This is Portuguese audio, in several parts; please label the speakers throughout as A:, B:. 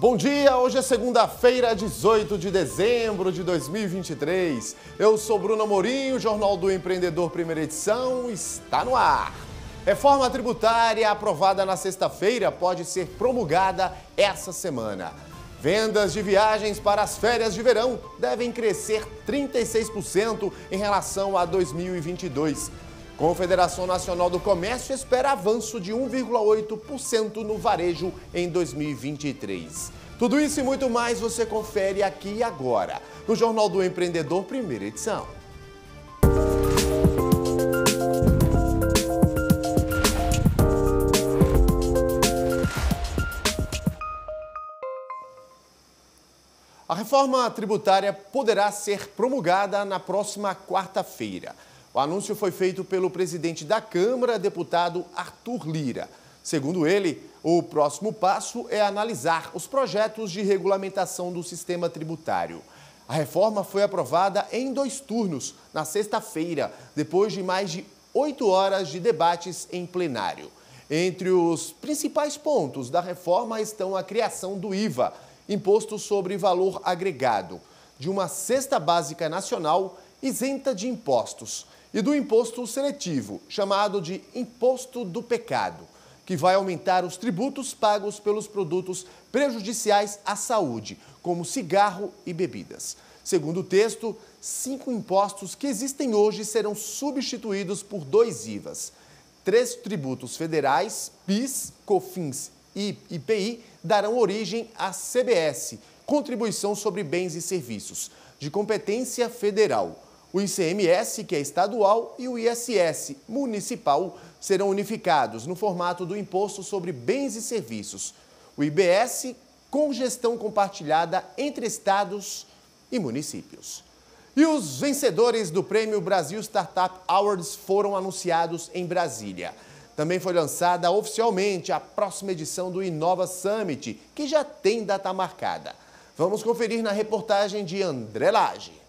A: Bom dia, hoje é segunda-feira, 18 de dezembro de 2023. Eu sou Bruno Amorim, o Jornal do Empreendedor, primeira edição, está no ar. Reforma tributária aprovada na sexta-feira pode ser promulgada essa semana. Vendas de viagens para as férias de verão devem crescer 36% em relação a 2022. Confederação Nacional do Comércio espera avanço de 1,8% no varejo em 2023. Tudo isso e muito mais você confere aqui e agora, no Jornal do Empreendedor, primeira edição. A reforma tributária poderá ser promulgada na próxima quarta-feira. O anúncio foi feito pelo presidente da Câmara, deputado Arthur Lira. Segundo ele, o próximo passo é analisar os projetos de regulamentação do sistema tributário. A reforma foi aprovada em 2 turnos, na sexta-feira, depois de mais de 8 horas de debates em plenário. Entre os principais pontos da reforma estão a criação do IVA, Imposto sobre Valor Agregado, de uma cesta básica nacional isenta de impostos, e do imposto seletivo, chamado de Imposto do Pecado, que vai aumentar os tributos pagos pelos produtos prejudiciais à saúde, como cigarro e bebidas. Segundo o texto, 5 impostos que existem hoje serão substituídos por 2 IVAs. 3 tributos federais, PIS, COFINS e IPI, darão origem à CBS, Contribuição sobre Bens e Serviços, de competência federal. O ICMS, que é estadual, e o ISS, municipal, serão unificados no formato do Imposto sobre Bens e Serviços. O IBS, com gestão compartilhada entre estados e municípios. E os vencedores do Prêmio Brasil Startup Awards foram anunciados em Brasília. Também foi lançada oficialmente a próxima edição do Inova Summit, que já tem data marcada. Vamos conferir na reportagem de André Lage.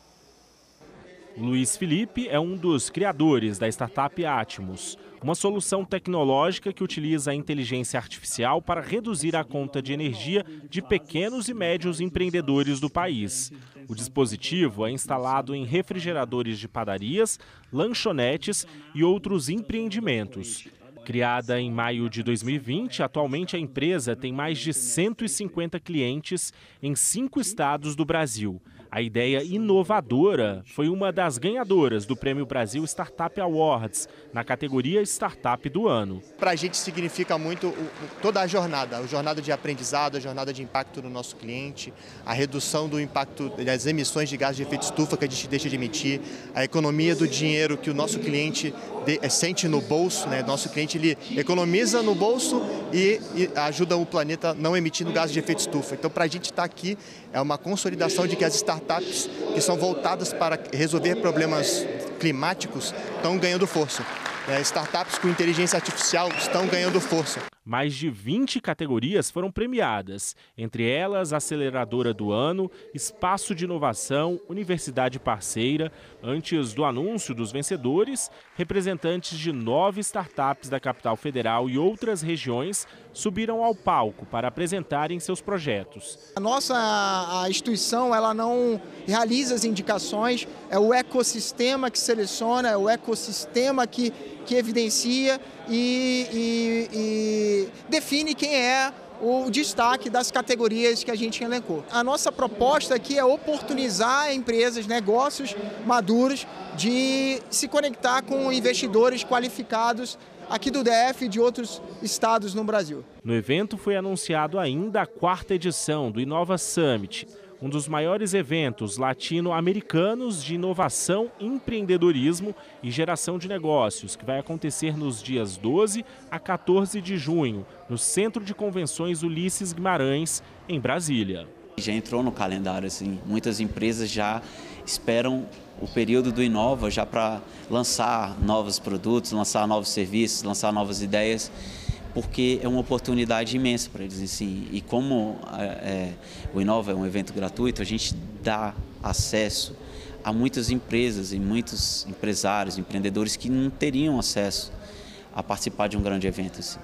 B: Luiz Felipe é um dos criadores da startup Atmos, uma solução tecnológica que utiliza a inteligência artificial para reduzir a conta de energia de pequenos e médios empreendedores do país. O dispositivo é instalado em refrigeradores de padarias, lanchonetes e outros empreendimentos. Criada em maio de 2020, atualmente a empresa tem mais de 150 clientes em 5 estados do Brasil. A ideia inovadora foi uma das ganhadoras do Prêmio Brasil Startup Awards, na categoria Startup do Ano.
C: Para a gente significa muito toda a jornada de aprendizado, a jornada de impacto do nosso cliente, a redução do impacto das emissões de gases de efeito estufa que a gente deixa de emitir, a economia do dinheiro que o nosso cliente sente no bolso, né? Nosso cliente ele economiza no bolso e ajuda o planeta não emitindo gases de efeito estufa. Então, para a gente estar aqui, é uma consolidação de que as startups que são voltadas para resolver problemas climáticos estão ganhando força. Startups com inteligência artificial estão ganhando força.
B: Mais de 20 categorias foram premiadas, entre elas Aceleradora do Ano, Espaço de Inovação, Universidade Parceira. Antes do anúncio dos vencedores, representantes de 9 startups da capital federal e outras regiões subiram ao palco para apresentarem seus projetos.
D: A instituição ela não realiza as indicações, é o ecossistema que seleciona, é o ecossistema que evidencia e define quem é o destaque das categorias que a gente elencou. A nossa proposta aqui é oportunizar empresas, negócios maduros de se conectar com investidores qualificados aqui do DF e de outros estados no Brasil.
B: No evento foi anunciado ainda a 4ª edição do Inova Summit, um dos maiores eventos latino-americanos de inovação, empreendedorismo e geração de negócios, que vai acontecer nos dias 12 a 14 de junho, no Centro de Convenções Ulisses Guimarães, em Brasília.
E: Já entrou no calendário, assim, muitas empresas já esperam o período do Inova já para lançar novos produtos, lançar novos serviços, lançar novas ideias, porque é uma oportunidade imensa para eles. Assim. E como o Inova é um evento gratuito, a gente dá acesso a muitas empresas e muitos empresários, empreendedores que não teriam acesso a participar de um grande evento assim.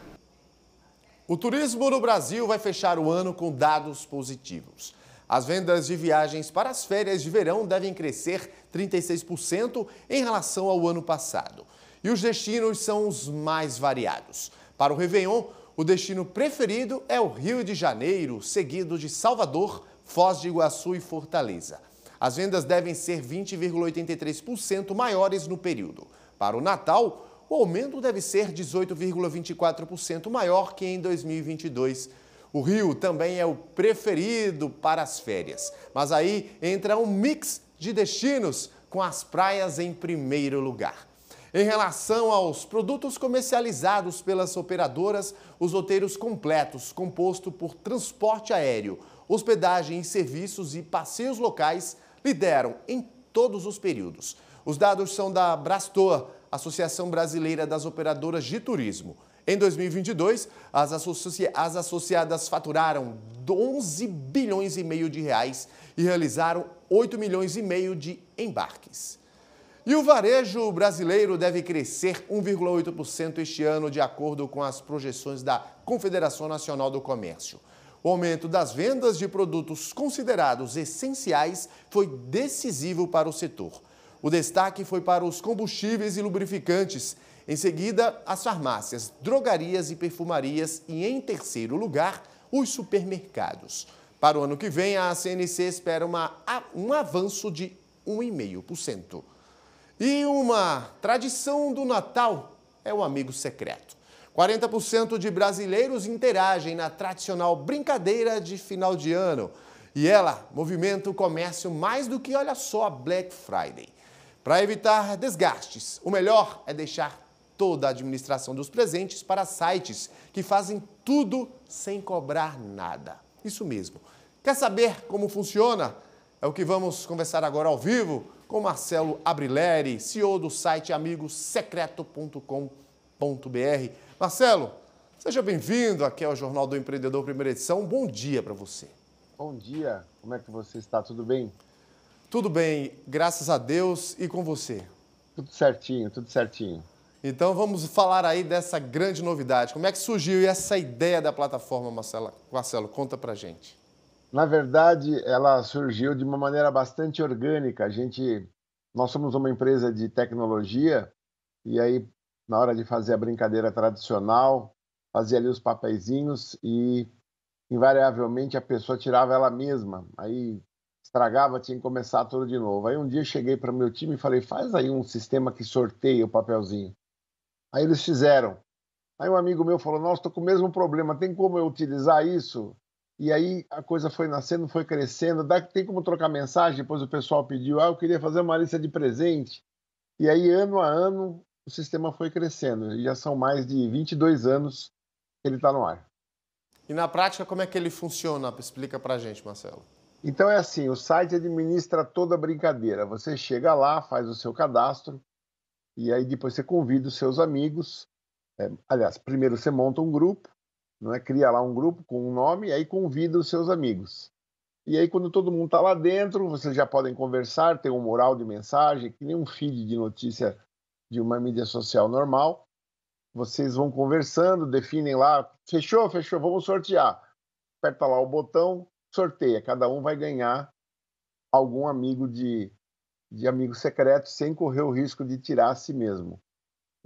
A: O turismo no Brasil vai fechar o ano com dados positivos. As vendas de viagens para as férias de verão devem crescer 36% em relação ao ano passado. E os destinos são os mais variados. Para o Réveillon, o destino preferido é o Rio de Janeiro, seguido de Salvador, Foz do Iguaçu e Fortaleza. As vendas devem ser 20,83% maiores no período. Para o Natal, o aumento deve ser 18,24% maior que em 2022. O Rio também é o preferido para as férias, mas aí entra um mix de destinos com as praias em primeiro lugar. Em relação aos produtos comercializados pelas operadoras, os roteiros completos, composto por transporte aéreo, hospedagem e serviços e passeios locais, lideram em todos os períodos. Os dados são da Brastor, Associação Brasileira das Operadoras de Turismo. Em 2022, as associadas faturaram 11 bilhões e meio de reais e realizaram 8 milhões e meio de embarques. E o varejo brasileiro deve crescer 1,8% este ano, de acordo com as projeções da Confederação Nacional do Comércio. O aumento das vendas de produtos considerados essenciais foi decisivo para o setor. O destaque foi para os combustíveis e lubrificantes, em seguida as farmácias, drogarias e perfumarias e, em terceiro lugar, os supermercados. Para o ano que vem, a CNC espera um avanço de 1,5%. E uma tradição do Natal é o amigo secreto. 40% de brasileiros interagem na tradicional brincadeira de final de ano. E ela movimenta o comércio mais do que, olha só, a Black Friday. Para evitar desgastes, o melhor é deixar toda a administração dos presentes para sites que fazem tudo sem cobrar nada. Isso mesmo. Quer saber como funciona? É o que vamos conversar agora ao vivo com Marcelo Abrileri, CEO do site amigosecreto.com.br. Marcelo, seja bem-vindo aqui ao Jornal do Empreendedor, primeira edição. Bom dia para você.
F: Bom dia, como é que você está? Tudo bem?
A: Tudo bem, graças a Deus, e com você?
F: Tudo certinho, tudo certinho.
A: Então vamos falar aí dessa grande novidade. Como é que surgiu essa ideia da plataforma, Marcelo? Conta pra gente.
F: Na verdade, ela surgiu de uma maneira bastante orgânica. Nós somos uma empresa de tecnologia e aí, na hora de fazer a brincadeira tradicional, fazia ali os papeizinhos e, invariavelmente, a pessoa tirava ela mesma. Aí estragava, tinha que começar tudo de novo. Aí um dia eu cheguei para o meu time e falei, faz aí um sistema que sorteia o papelzinho. Aí eles fizeram. Aí um amigo meu falou, nossa, estou com o mesmo problema, tem como eu utilizar isso? E aí a coisa foi nascendo, foi crescendo, tem como trocar mensagem? Depois o pessoal pediu, eu queria fazer uma lista de presente. E aí, ano a ano, o sistema foi crescendo. E já são mais de 22 anos que ele está no ar.
A: E na prática, como é que ele funciona? Explica pra gente, Marcelo.
F: Então é assim, o site administra toda a brincadeira. Você chega lá, faz o seu cadastro, e aí depois você convida os seus amigos. Aliás, primeiro você monta um grupo, cria lá um grupo com um nome, e aí convida os seus amigos. E aí quando todo mundo está lá dentro, vocês já podem conversar, tem um mural de mensagem, que nem um feed de notícia de uma mídia social normal. Vocês vão conversando, definem lá, fechou, vamos sortear. Aperta lá o botão, sorteia, cada um vai ganhar algum amigo de amigo secreto sem correr o risco de tirar a si mesmo.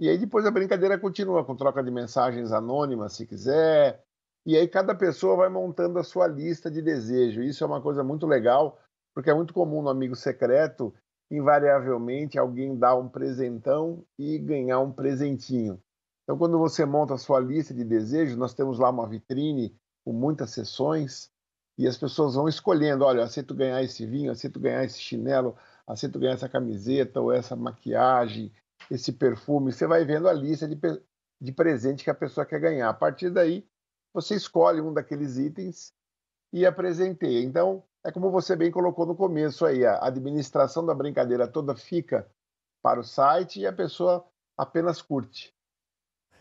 F: E aí depois a brincadeira continua com troca de mensagens anônimas, se quiser, e aí cada pessoa vai montando a sua lista de desejo. Isso é uma coisa muito legal, porque é muito comum no amigo secreto, invariavelmente, alguém dar um presentão e ganhar um presentinho. Então, quando você monta a sua lista de desejos, nós temos lá uma vitrine com muitas seções, e as pessoas vão escolhendo, olha, aceito ganhar esse vinho, aceito ganhar esse chinelo, aceito ganhar essa camiseta ou essa maquiagem, esse perfume. Você vai vendo a lista de presente que a pessoa quer ganhar. A partir daí, você escolhe um daqueles itens e apresenteia. Então, é como você bem colocou no começo aí, a administração da brincadeira toda fica para o site e a pessoa apenas curte.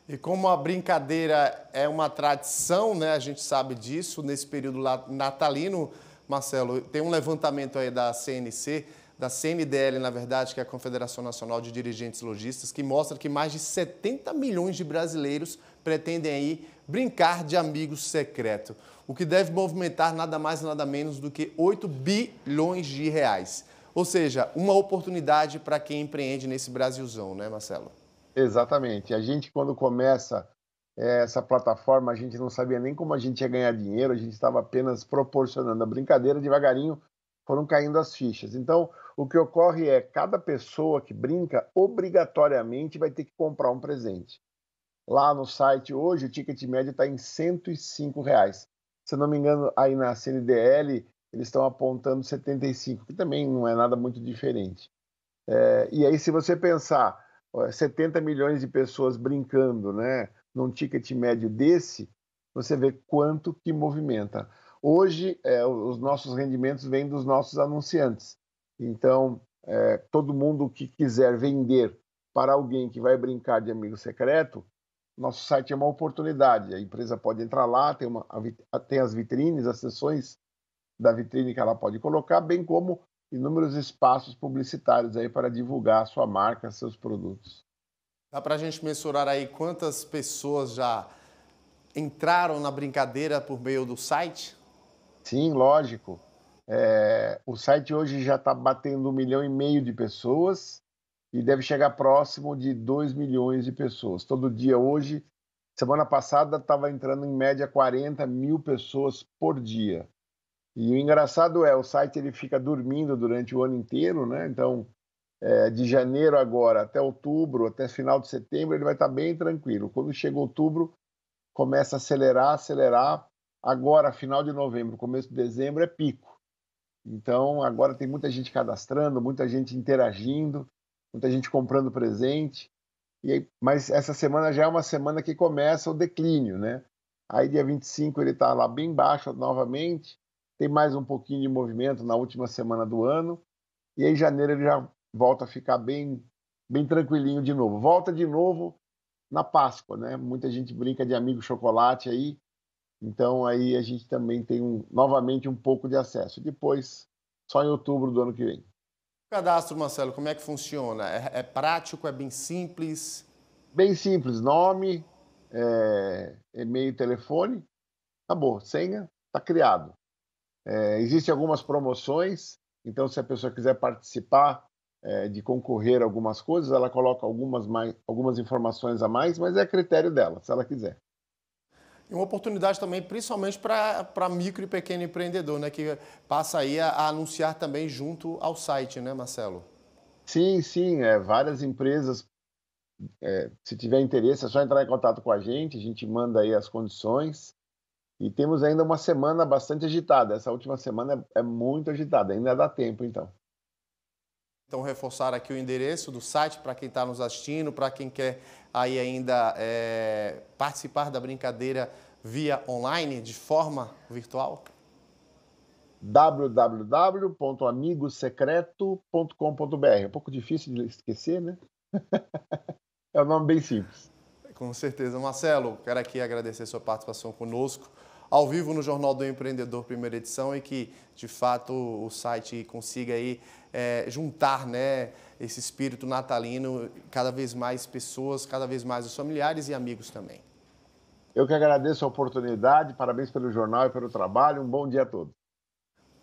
A: E como a brincadeira é uma tradição, né, a gente sabe disso, nesse período natalino, Marcelo, tem um levantamento aí da CNC, da CNDL, na verdade, que é a Confederação Nacional de Dirigentes Lojistas, que mostra que mais de 70 milhões de brasileiros pretendem aí brincar de amigo secreto, o que deve movimentar nada mais nada menos do que 8 bilhões de reais. Ou seja, uma oportunidade para quem empreende nesse Brasilzão, né, Marcelo?
F: Exatamente. A gente, quando começa essa plataforma, a gente não sabia nem como a gente ia ganhar dinheiro, a gente estava apenas proporcionando a brincadeira, devagarinho foram caindo as fichas. Então, o que ocorre é, cada pessoa que brinca, obrigatoriamente vai ter que comprar um presente. Lá no site, hoje, o ticket médio está em R$ 105. Se não me engano, aí na CNDL, eles estão apontando 75, que também não é nada muito diferente. E aí, se você pensar, 70 milhões de pessoas brincando, né, num ticket médio desse, você vê quanto que movimenta. Hoje, os nossos rendimentos vêm dos nossos anunciantes. Então, todo mundo que quiser vender para alguém que vai brincar de amigo secreto, nosso site é uma oportunidade. A empresa pode entrar lá, tem as vitrines, as seções da vitrine que ela pode colocar, bem como inúmeros espaços publicitários aí para divulgar a sua marca, seus produtos.
A: Dá para a gente mensurar aí quantas pessoas já entraram na brincadeira por meio do site?
F: Sim, lógico. O site hoje já está batendo 1,5 milhão de pessoas e deve chegar próximo de 2 milhões de pessoas. Todo dia hoje, semana passada, estava entrando em média 40 mil pessoas por dia. E o engraçado o site ele fica dormindo durante o ano inteiro, né? Então, de janeiro agora até outubro, até final de setembro, ele vai estar bem tranquilo. Quando chega outubro, começa a acelerar. Agora, final de novembro, começo de dezembro, é pico. Então, agora tem muita gente cadastrando, muita gente interagindo, muita gente comprando presente. Mas essa semana já é uma semana que começa o declínio, né? Aí, dia 25, ele está lá bem baixo novamente. Tem mais um pouquinho de movimento na última semana do ano. E aí, em janeiro, ele já volta a ficar bem tranquilinho de novo. Volta de novo na Páscoa, né? Muita gente brinca de amigo chocolate aí. Então, aí a gente também tem novamente um pouco de acesso. Depois, só em outubro do ano que vem.
A: O cadastro, Marcelo, como é que funciona? É prático, é bem simples?
F: Bem simples. Nome, e-mail, telefone. Acabou. Senha, está criado. Existem algumas promoções. Então, se a pessoa quiser participar de concorrer a algumas coisas, ela coloca algumas informações a mais, mas é critério dela, se ela quiser.
A: E uma oportunidade também, principalmente para micro e pequeno empreendedor, né? Que passa aí a anunciar também junto ao site, né, Marcelo?
F: Sim. Várias empresas, se tiver interesse, é só entrar em contato com a gente manda aí as condições. E temos ainda uma semana bastante agitada. Essa última semana é muito agitada, ainda dá tempo, então.
A: Então, reforçar aqui o endereço do site para quem está nos assistindo, para quem quer aí ainda participar da brincadeira via online, de forma virtual.
F: www.amigosecreto.com.br. É um pouco difícil de esquecer, né? É um nome bem simples.
A: Com certeza. Marcelo, quero aqui agradecer a sua participação conosco, ao vivo no Jornal do Empreendedor, primeira edição, e que, de fato, o site consiga aí juntar, né, esse espírito natalino, cada vez mais pessoas, cada vez mais os familiares e amigos também.
F: Eu que agradeço a oportunidade, parabéns pelo jornal e pelo trabalho, um bom dia a todos.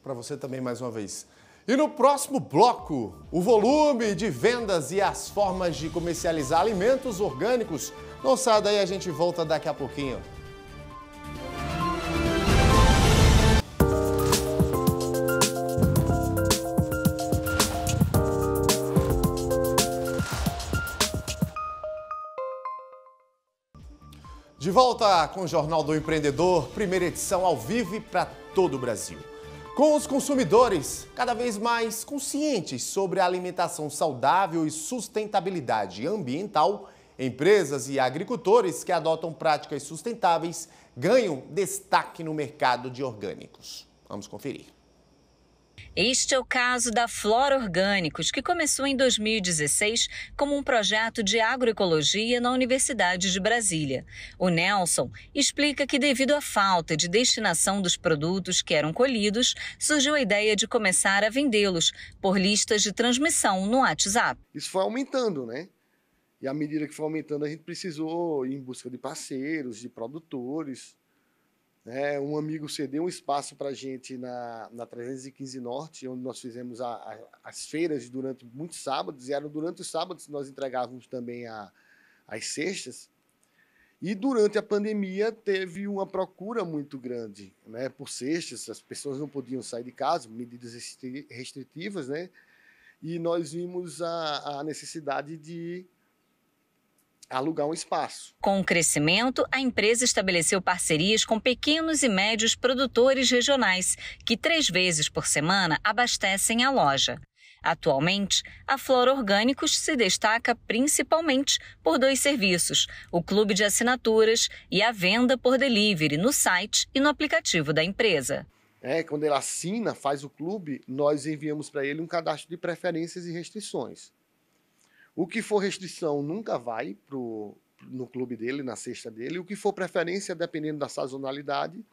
A: Para você também, mais uma vez. E no próximo bloco, o volume de vendas e as formas de comercializar alimentos orgânicos. Não sai daí, a gente volta daqui a pouquinho. De volta com o Jornal do Empreendedor, primeira edição ao vivo para todo o Brasil. Com os consumidores cada vez mais conscientes sobre a alimentação saudável e sustentabilidade ambiental, empresas e agricultores que adotam práticas sustentáveis ganham destaque no mercado de orgânicos. Vamos conferir.
G: Este é o caso da Flora Orgânicos, que começou em 2016 como um projeto de agroecologia na Universidade de Brasília. O Nelson explica que, devido à falta de destinação dos produtos que eram colhidos, surgiu a ideia de começar a vendê-los por listas de transmissão no WhatsApp.
H: Isso foi aumentando, né? E à medida que foi aumentando, a gente precisou ir em busca de parceiros, de produtores. Um amigo cedeu um espaço para a gente na 315 Norte, onde nós fizemos as feiras durante muitos sábados, e eram durante os sábados que nós entregávamos também as cestas. E durante a pandemia teve uma procura muito grande, né, por cestas, as pessoas não podiam sair de casa, medidas restritivas, né, e nós vimos a necessidade de alugar um espaço.
G: Com o crescimento, a empresa estabeleceu parcerias com pequenos e médios produtores regionais, que 3 vezes por semana abastecem a loja. Atualmente, a Flora Orgânicos se destaca principalmente por 2 serviços: o clube de assinaturas e a venda por delivery no site e no aplicativo da empresa.
H: Quando ele assina, faz o clube, nós enviamos para ele um cadastro de preferências e restrições. O que for restrição nunca vai no clube dele, na cesta dele. O que for preferência, dependendo da sazonalidade,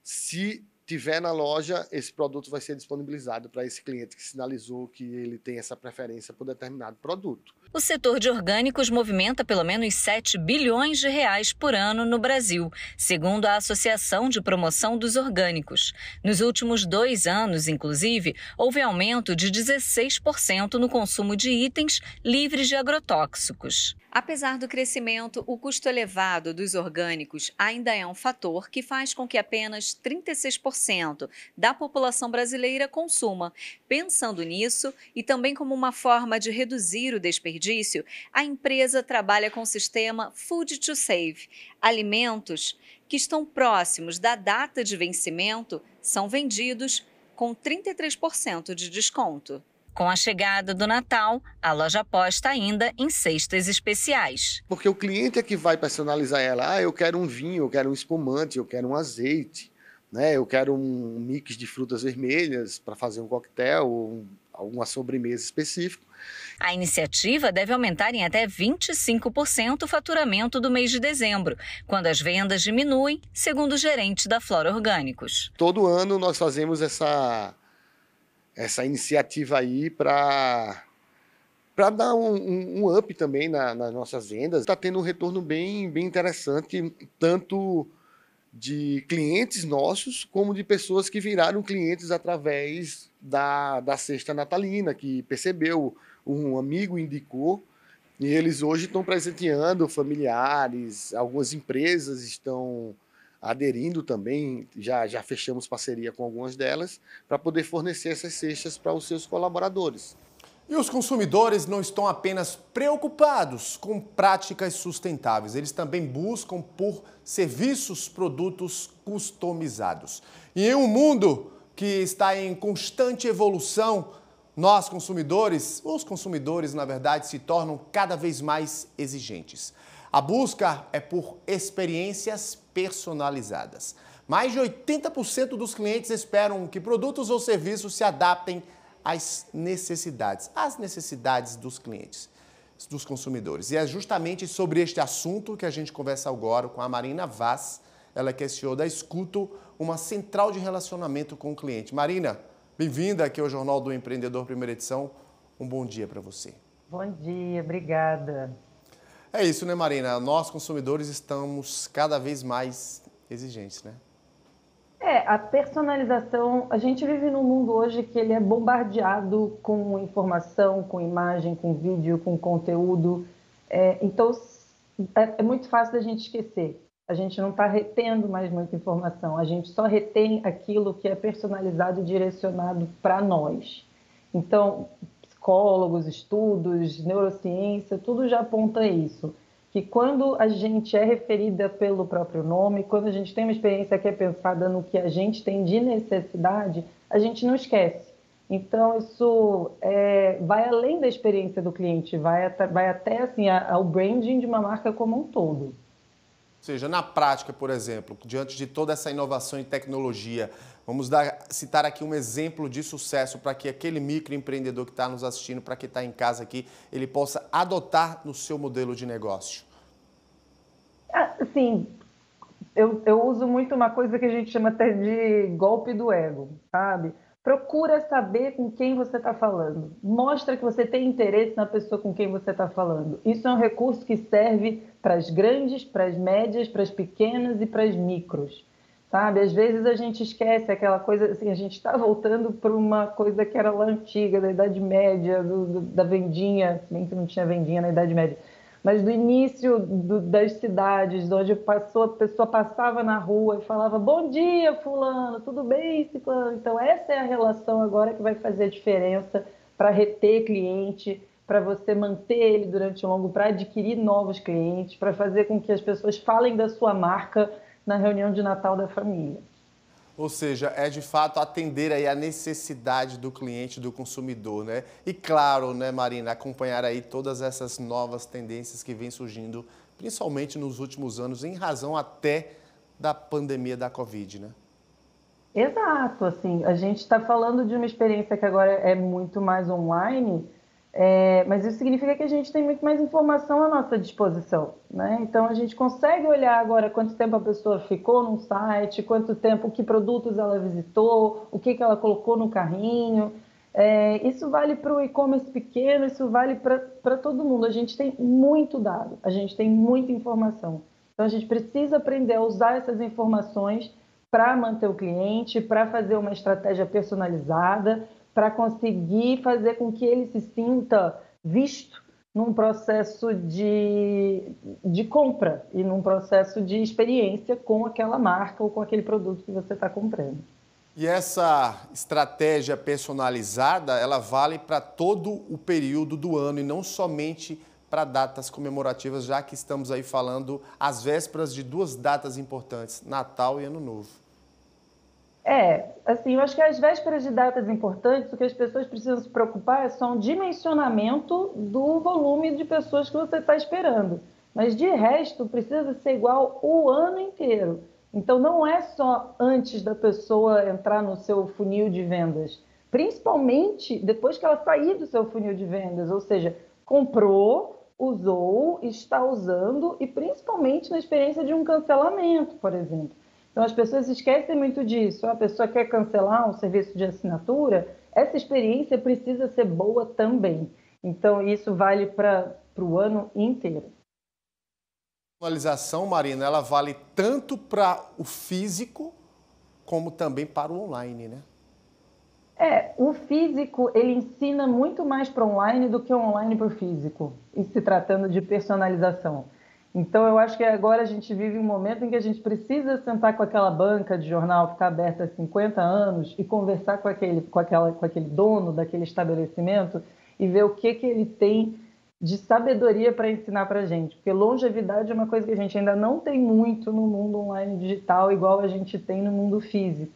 H: se tiver na loja, esse produto vai ser disponibilizado para esse cliente que sinalizou que ele tem essa preferência por determinado produto.
G: O setor de orgânicos movimenta pelo menos 7 bilhões de reais por ano no Brasil, segundo a Associação de Promoção dos Orgânicos. Nos últimos 2 anos, inclusive, houve aumento de 16% no consumo de itens livres de agrotóxicos. Apesar do crescimento, o custo elevado dos orgânicos ainda é um fator que faz com que apenas 36% da população brasileira consuma. Pensando nisso, e também como uma forma de reduzir o desperdício, a empresa trabalha com o sistema Food to Save. Alimentos que estão próximos da data de vencimento são vendidos com 33% de desconto. Com a chegada do Natal, a loja aposta ainda em cestas especiais.
H: Porque o cliente é que vai personalizar ela. Eu quero um vinho, eu quero um espumante, eu quero um azeite, né? Eu quero um mix de frutas vermelhas para fazer um coquetel ou alguma sobremesa específica.
G: A iniciativa deve aumentar em até 25% o faturamento do mês de dezembro, quando as vendas diminuem, segundo o gerente da Flora Orgânicos.
H: Todo ano nós fazemos essa iniciativa aí para dar um up também nas nossas vendas. Está tendo um retorno bem interessante, tanto de clientes nossos, como de pessoas que viraram clientes através da cesta natalina, que percebeu, um amigo indicou, e eles hoje estão presenteando familiares, algumas empresas estão aderindo também, já fechamos parceria com algumas delas, para poder fornecer essas cestas para os seus colaboradores.
A: E os consumidores não estão apenas preocupados com práticas sustentáveis, eles também buscam por serviços, produtos customizados. E em um mundo que está em constante evolução, os consumidores, na verdade, se tornam cada vez mais exigentes. A busca é por experiências personalizadas. Mais de 80% dos clientes esperam que produtos ou serviços se adaptem às necessidades dos clientes, dos consumidores. E é justamente sobre este assunto que a gente conversa agora com a Marina Vaz, ela que é CEO da Escuto, uma central de relacionamento com o cliente. Marina, bem-vinda aqui ao Jornal do Empreendedor, primeira edição. Um bom dia para você.
I: Bom dia, obrigada.
A: É isso, né, Marina? Nós, consumidores, estamos cada vez mais exigentes, né?
I: A personalização, a gente vive num mundo hoje que ele é bombardeado com informação, com imagem, com vídeo, com conteúdo. Então, é muito fácil da gente esquecer. A gente não está retendo mais muita informação, a gente só retém aquilo que é personalizado e direcionado para nós. Então, psicólogos, estudos, neurociência, tudo já aponta isso. Que quando a gente é referida pelo próprio nome, quando a gente tem uma experiência que é pensada no que a gente tem de necessidade, a gente não esquece. Então, isso vai além da experiência do cliente, vai até assim, ao branding de uma marca como um todo.
A: Ou seja, na prática, por exemplo, diante de toda essa inovação em tecnologia, vamos citar aqui um exemplo de sucesso para que aquele microempreendedor que está nos assistindo, para que está em casa aqui, ele possa adotar no seu modelo de negócio.
I: Sim, eu uso muito uma coisa que a gente chama até de golpe do ego, sabe? Procura saber com quem você está falando. Mostra que você tem interesse na pessoa com quem você está falando. Isso é um recurso que serve para as grandes, para as médias, para as pequenas e para as micros. Sabe? Às vezes a gente esquece aquela coisa, assim, a gente está voltando para uma coisa que era lá antiga, da Idade Média, da vendinha, se bem que não tinha vendinha na Idade Média, mas do início das cidades, onde a pessoa passava na rua e falava: bom dia, fulano, tudo bem, ciclano? Então essa é a relação agora que vai fazer a diferença para reter cliente, para você manter ele durante um longo, para adquirir novos clientes, para fazer com que as pessoas falem da sua marca na reunião de Natal da família.
A: Ou seja, é de fato atender aí a necessidade do cliente, do consumidor, né? E claro, né, Marina, acompanhar aí todas essas novas tendências que vêm surgindo, principalmente nos últimos anos, em razão até da pandemia da Covid, né?
I: Exato, assim, a gente está falando de uma experiência que agora é muito mais online, mas isso significa que a gente tem muito mais informação à nossa disposição, né? Então a gente consegue olhar agora quanto tempo a pessoa ficou num site, quanto tempo, que produtos ela visitou, o que ela colocou no carrinho. Isso vale para o e-commerce pequeno, isso vale para todo mundo. A gente tem muito dado, a gente tem muita informação. Então a gente precisa aprender a usar essas informações para manter o cliente, para fazer uma estratégia personalizada, para conseguir fazer com que ele se sinta visto num processo de compra e num processo de experiência com aquela marca ou com aquele produto que você está comprando.
A: E essa estratégia personalizada, ela vale para todo o período do ano e não somente para datas comemorativas, já que estamos aí falando às vésperas de duas datas importantes, Natal e Ano Novo.
I: Assim, eu acho que às vésperas de datas importantes, o que as pessoas precisam se preocupar é só um dimensionamento do volume de pessoas que você está esperando. Mas, de resto, precisa ser igual o ano inteiro. Então, não é só antes da pessoa entrar no seu funil de vendas, principalmente depois que ela sair do seu funil de vendas, ou seja, comprou, usou, está usando e principalmente na experiência de um cancelamento, por exemplo. Então, as pessoas esquecem muito disso. A pessoa quer cancelar um serviço de assinatura, essa experiência precisa ser boa também. Então, isso vale para o ano inteiro.
A: A personalização, Marina, ela vale tanto para o físico como também para o online, né?
I: O físico, ele ensina muito mais para o online do que o online para o físico, e se tratando de personalização. Então, eu acho que agora a gente vive um momento em que a gente precisa sentar com aquela banca de jornal que está aberta há 50 anos e conversar com aquele dono daquele estabelecimento e ver o que ele tem de sabedoria para ensinar para a gente. Porque longevidade é uma coisa que a gente ainda não tem muito no mundo online digital, igual a gente tem no mundo físico.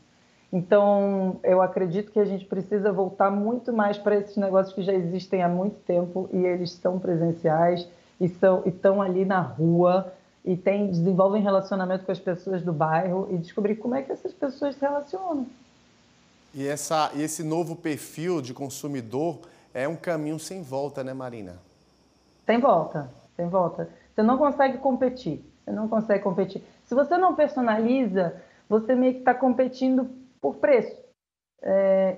I: Então, eu acredito que a gente precisa voltar muito mais para esses negócios que já existem há muito tempo e eles são presenciais, e estão ali na rua e desenvolvem relacionamento com as pessoas do bairro e descobrir como é que essas pessoas se relacionam.
A: E esse novo perfil de consumidor é um caminho sem volta, né, Marina?
I: Sem volta, sem volta. Você não consegue competir, Se você não personaliza, você meio que está competindo por preço.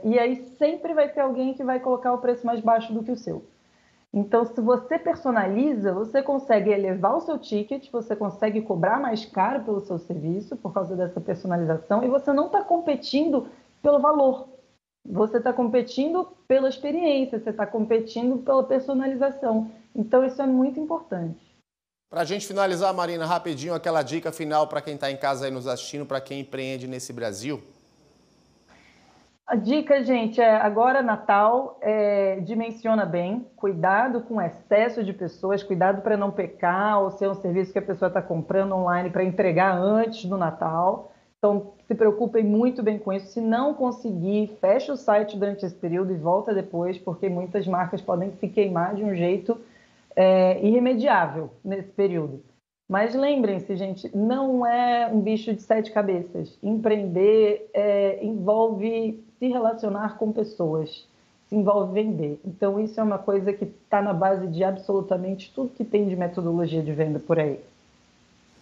I: E aí sempre vai ter alguém que vai colocar o preço mais baixo do que o seu. Então, se você personaliza, você consegue elevar o seu ticket, você consegue cobrar mais caro pelo seu serviço por causa dessa personalização e você não está competindo pelo valor. Você está competindo pela experiência, você está competindo pela personalização. Então, isso é muito importante.
A: Para a gente finalizar, Marina, rapidinho, aquela dica final para quem está em casa aí nos assistindo, para quem empreende nesse Brasil.
I: A dica, gente, agora Natal, dimensiona bem, cuidado com excesso de pessoas, cuidado para não pecar ou ser um serviço que a pessoa está comprando online para entregar antes do Natal. Então, se preocupem muito bem com isso. Se não conseguir, fecha o site durante esse período e volta depois, porque muitas marcas podem se queimar de um jeito irremediável nesse período. Mas lembrem-se, gente, não é um bicho de 7 cabeças. Empreender envolve se relacionar com pessoas, se envolve vender. Então, isso é uma coisa que está na base de absolutamente tudo que tem de metodologia de venda por aí.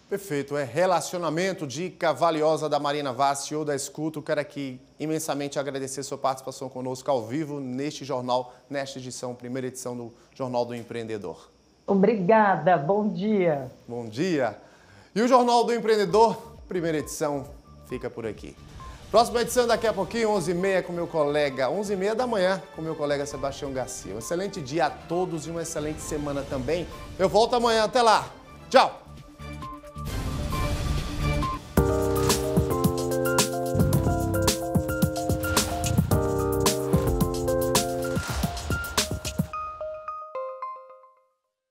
A: Perfeito, é relacionamento, dica valiosa da Marina Vaz, CEO da Escuto. Quero aqui imensamente agradecer sua participação conosco ao vivo neste jornal, nesta edição, primeira edição do Jornal do Empreendedor.
I: Obrigada, bom dia.
A: Bom dia. E o Jornal do Empreendedor, primeira edição, fica por aqui. Próxima edição daqui a pouquinho, 11h30 com meu colega, 11h30 da manhã com meu colega Sebastião Garcia. Um excelente dia a todos e uma excelente semana também. Eu volto amanhã, até lá. Tchau.